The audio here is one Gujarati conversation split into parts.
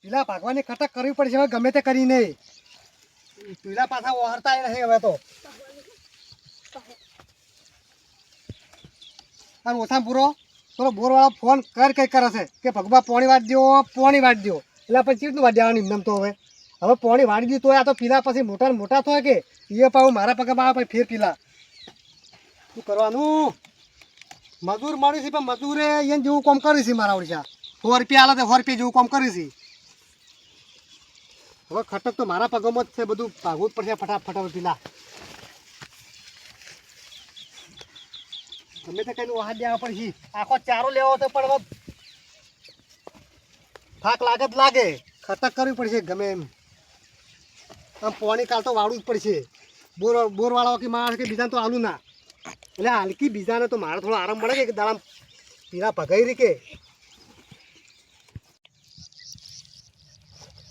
પીલા ભાગવાની કટક કરવી પડશે હવે ગમે તે કરીને. પીલા પાછા ઓહરતા નહીં હવે તો. અને ઓછા પૂરો પેલો બોરવાળો ફોન કઈ કરે છે કે ભગવા પોણી વાળી દો પોણી વાળી દો. એટલે પછી કેટલું વાડી આવવાનું એમ તો હવે પોણી વાળી દીધું તોય આ તો પીલા પછી મોટા ને મોટા થાય કે એ પાછું મારા પગમાં આવે પછી ફેર પીલા શું કરવાનું. મજૂર મળી છે પણ મજૂરે એને જેવું કામ કરી છે મારા ઓળખ્યા. 100 રૂપિયા આલે તો 100 રૂપિયા જેવું કામ કરી છે. હવે ખટક તો મારા પગમાં જ છે બધું ભાગવું જ પડશે ફટાફટ હવે પીલા. ગમે તે કઈ વાહન દેવા પડશે. આખો ચારો લેવો તો પણ હવે થાક લાગે જ લાગે. ખટક કરવી પડશે ગમે એમ. આમ પોણી કાલ તો વાળવું જ પડશે. બોરવાળો કે માણસ કે બીજાને તો આલું ના. એટલે હલકી બીજાને તો મારે થોડો આરામ મળે કે દાડા પીલા ભગાઈ રહી કે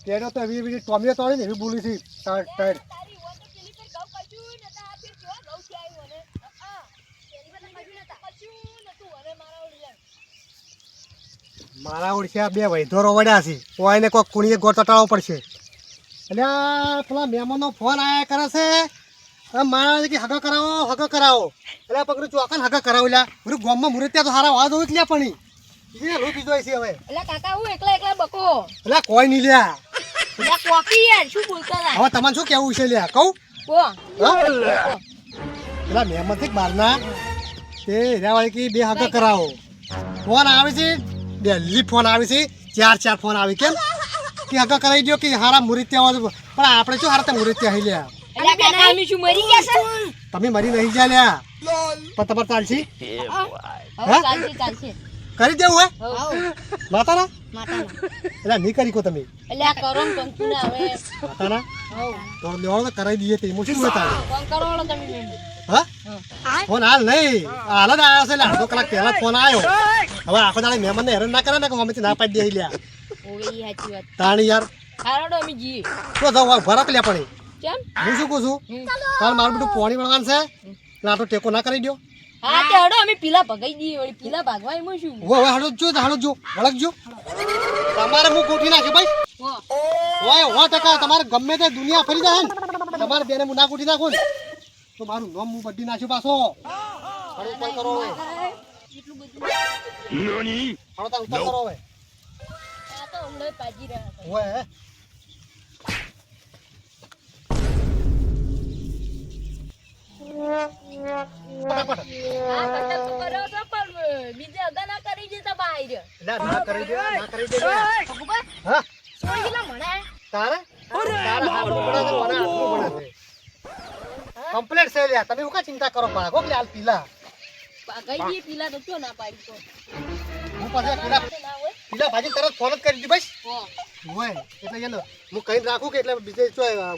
તેનો તો એવી ટોમીઓ તોડી ને એવી બોલી છે. મારા ઓળખ્યા 2 વૈધોરો વડ્યા છે તો એને કોઈ કુણીએ ગોળ ચટાડવો પડશે. એટલે પેલા મહેમાનનો ફોન આવ્યા કરે છે મારા કે હગો કરાવો એટલે પકડું ચોકન હગો કરાવલ્યા બધું ગામમાં મુરત્યા તો સારા વાદ હોય લ્યા પણ એ રૂપી જોઈ છે હવે. એટલે કાકા હું એકલા બકો એટલે કોઈ નહીં લ્યા. કોકી યાર શું બોલતા હતા હવે તમારે શું કેવું છે લ્યા કહું. પેલા મહેમાન છે બહારના તે હીરાવાળી કે 2 હગો કરાવો. ફોન આવે છે દિલ્હી ફોન આવે છે 4 ફોન આવે કેમ કે હગો કરાવી દો કે હારા મુરત્યા હોય પણ આપણે શું હારા મુરત્યા હઈ લ્યા. તમે મરી નહીં ગયા લ્યા પણ તમારે ચાલશે કરી દેવું હે માતાના એટલે નહીં કરી કો તમે માતાના તો લેવાનો કરાવી દઈએ તે શું હતા. હા ફોન હાલ નહીં હાલ જ આવ્યો છે એટલે અડધો કલાક પહેલા ફોન આવ્યો. હવે આખો દાડે મહેમાનને હેરાન ના કરે ને કે અમે ના પાડી દે લ્યા તાણી યાર તો જાવ ભરક લ્યા પણ હું શું કહું છું કાલ મારું બધું પોણી વળવાનું છે એટલે આટલો ટેકો ના કરી દો. હા તે હડો અમે પીલા ભગાઈ દઈએ વળી પીલા ભાગવા એમાં શું ઓય હાડો જો વળગજો તમારે હું ગોઠવી નાખ્યો ભાઈ. ઓય 100% તમારે ગમે તે દુનિયા ફરી જાય ને તમારે બેને હું ના ગોઠવી નાખું ને તો મારું નામ હું બદલી નાખ્યું પાછો. હાડો ઉપર કરો હવે એટલું બધું હાડો તા ઉપર કરો હવે આ તો હમણાં પાજી રહ્યા ઓય કમ્પ્લીટ છે લ્યા તમે શું ચિંતા કરો ભાગો કે હાલ પીલા પીલા તો ના પાડી હું પાછા પીલા ભાજી તરત ફોન જ કરી દીધી બસ હોય એટલે એનો હું કઈ રાખું કે એટલે બીજે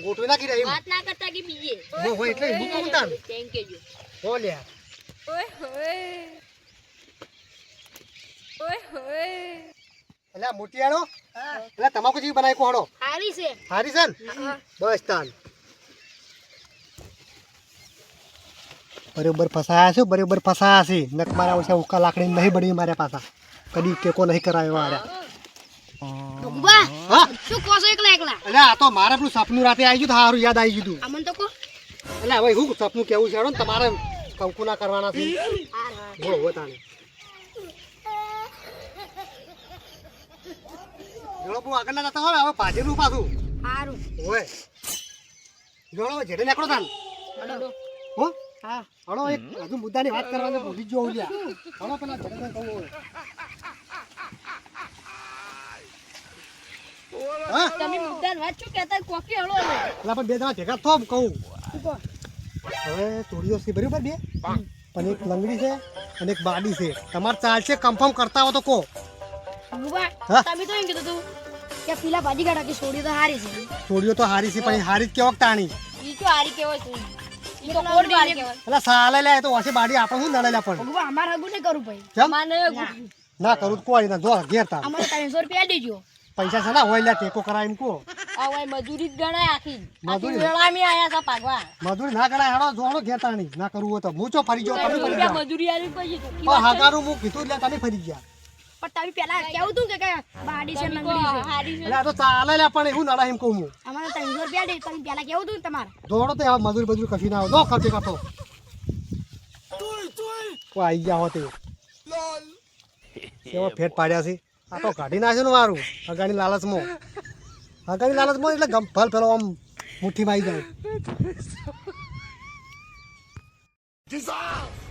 ગોઠવી નાખી રહી વાત ના કરતા કે બીજે હોય એટલે હું કહું તાન થેન્ક યુ હો લ્યા એટલે મોટિયાળો એટલે તમાકુ જેવી બનાવી કોહડો હારી છે ને બસ તાન બરોબર ફસાયા છે નક મારા ઓછા ઉકા લાકડી નહીં બળી મારા પાછા કદી ટેકો નહીં કરાયો આર્યા. શું કહો છો એકલા એટલે આ તો મારે પેલું સપનું રાતે આવી ગયું સારું યાદ આવી ગયું અમન તો કો એટલે હવે હું સપનું કેવું છે ને તમારે કંકુના કરવાના છે હો તાને જોડો બહુ આગળ ના જતા હોય હવે પાછળનું પાછું સારું હોય જોડો જેડે નીકળો તાન હો હા હળો એક હજુ મુદ્દાની વાત કરવાની ભૂલી જ જોઉં લ્યા હળો પેલા જેડે કહું હા તમે મુદ્દાની વાત શું કહેતા કોકી હળો હવે એટલે પણ 2 જણા ભેગા થોમ કહું હવે તોડીઓ છે બરાબર 2 પણ એક લંગડી છે અને એક બાડી છે તમારે ચાલશે કન્ફર્મ કરતા હો તો કહો. તમે તો એમ કીધું તું કે પીલા ભાજી કાઢા કે છોડી તો હારી છે તોડીઓ તો હારી છે પણ હારી જ કેવક તાણી ઈ તો હારી કેવાય છે ઈ તો કોડ હારી કેવાય એટલે સાલે લે તો ઓછી બાડી આપણે શું લડેલા પણ ભગવા અમાર હગુ ને કરું ભાઈ કેમ માને ના કરું તો કોઈ ના જો ઘેર તા અમારે 300 રૂપિયા દેજો પૈસા છે ને હોય લે ટેકો કરાય એમ કહો આ ભાઈ મજૂરી જ ગણાય આખી મજૂરી? વેળામી આયા છે પાગવા મજૂરી ના કરાય હેડો જોડો ઘેર તાણી ના કરવું હોય તો હું ચો ફરી જાવ તમે ફરી જાવ મજૂરી આલી પછી પણ હગારું હું કીધું એટલે તમે ફરી ગયા પણ તમે પેલા કેવું તું કે બાડી છે લંગડી છે એટલે આ તો ચાલે લે પણ એવું નડા એમ કહું હું અમારે 300 રૂપિયા દે તમે પેલા કેવું તું તમારે દોડો તો હવે મજૂરી બજૂરી કશી ના આવે દો ખર્ચે કાતો આઈ ગયા હોતે કેવો ફેટ પાડ્યા છે આ તો કાઢી નાખ્યો ને મારું અગાની લાલચમાં એટલે ગમફલ પેલો આમ મુઠ્ઠીમાં આવી જાય